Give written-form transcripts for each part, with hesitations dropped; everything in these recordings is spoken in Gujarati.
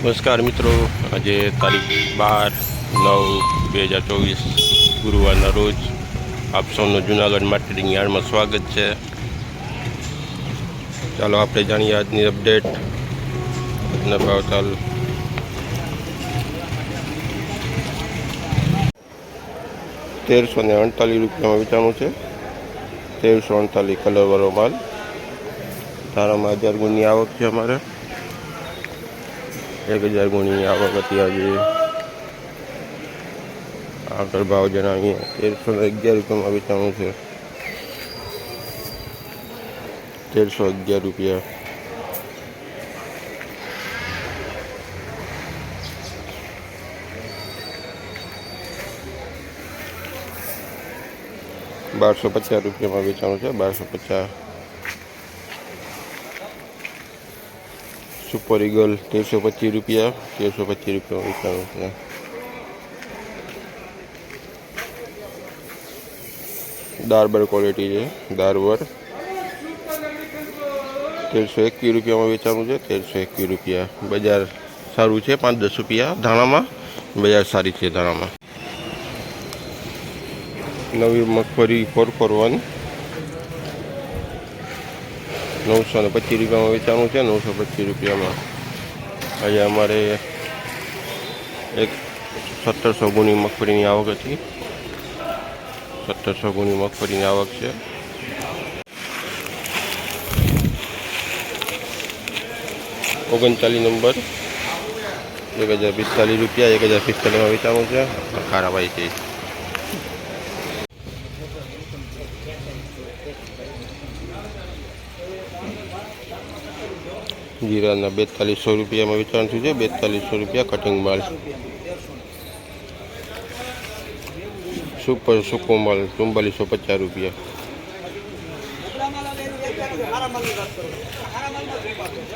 નમસ્કાર મિત્રો, આજે તારીખ 12/9/2024 ગુરુવારના રોજ આપ સૌનું જૂનાગઢ માર્કેટિંગ યાર્ડમાં સ્વાગત છે. ચાલો આપણે જાણીએ આજની અપડેટ. આજના ભાવતાલ 1348 રૂપિયામાં વેચાણું છે. 1348 કલરવાળો માલ. ધારામાં 1000 ગુણની આવક છે. અમારે 1000 ગુણની આવક હતી આજે. આગળ ભાવ જણાવીએ. 1311 રૂપિયામાં વેચાણું છે. 1311 રૂપિયા. ₹1250 રૂપિયામાં વેચાણું છે. 1250. સુપર ઈગલ 1325 રૂપિયા. 1325 રૂપિયામાં વેચાણું છે. દારબર ક્વોલિટી છે. દારબર 1321 રૂપિયામાં વેચાણું છે. 1321 રૂપિયા. બજાર સારું છે. 5-10 રૂપિયા ધાણામાં બજાર સારી છે. ધાણામાં નવી મગફળી 441 925 રૂપિયામાં વેચાણું છે. 925 રૂપિયામાં. આજે અમારે 1700 ગુણી મગફળીની આવક હતી. 1700 ગુણી મગફળીની આવક છે. ₹39 નંબર 1045 રૂપિયા. 1045માં વેચાણું છે. ખારાભાઈ છે. જીરાના 4200 રૂપિયામાં વેચાણ થયું છે. 4200 રૂપિયા કટિંગ માલ. સુપર સૂકો માલ 4450 રૂપિયા.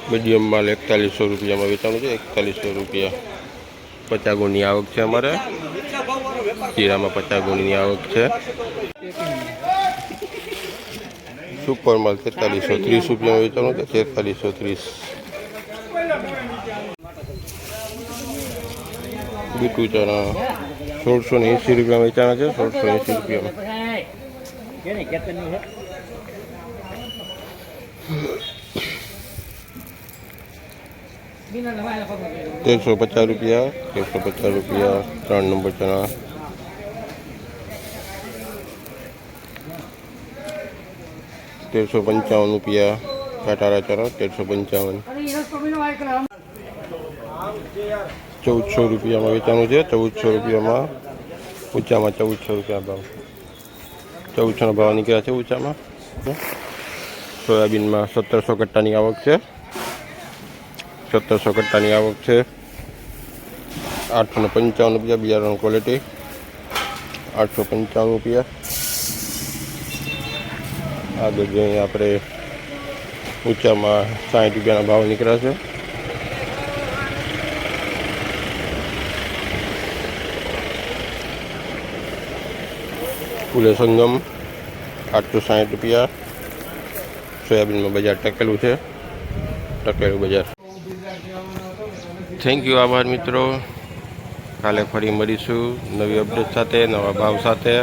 મીડિયમ માલ 4100 રૂપિયામાં વેચાણું છે. 4100 રૂપિયા. 50 ગુણની આવક છે અમારે. જીરામાં 50 ગુણની આવક છે. સુપર માલ 4330 રૂપિયામાં વેચાણું છે. 4330. બીટુ ચણા 1680 રૂપિયામાં વેચાણા છે. 1680 રૂપિયામાં. 1350 રૂપિયા. 1350 રૂપિયા. 3 નંબર ચણા 1355 રૂપિયા. કાટારા ચણા 1355. 1400 રૂપિયામાં વેચાણું છે. 1400 રૂપિયામાં. ઊંચામાં 1400 રૂપિયા ભાવ. 1400 ભાવ નીકળ્યા છે ઊંચામાં. સોયાબીનમાં 1700 કટ્ટાની આવક છે. 1700 કટ્ટાની આવક છે. 855 રૂપિયા. બિયારણ ક્વોલિટી 855 રૂપિયા. આગળ જોઈએ આપણે ઊંચામાં 60 રૂપિયાના ભાવ નીકળ્યા છે. ફૂલે સંગમ 860 રૂપિયા. સોયાબીનમાં બજાર ટકેલું છે. ટકેલું બજાર. Thank you. આભાર મિત્રો. કાલે ફરી મળીશું નવી અપડેટ સાથે, નવા ભાવ સાથે.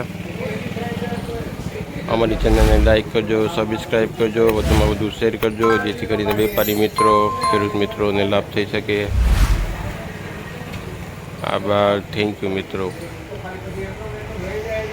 અમારી ચેનલને લાઈક કરજો, સબસ્ક્રાઈબ કરજો, વધુમાં વધુ શેર કરજો, જેથી કરીને વેપારી મિત્રો, ખેડૂત મિત્રોને લાભ થઈ શકે. આભાર. થેન્ક યુ મિત્રો.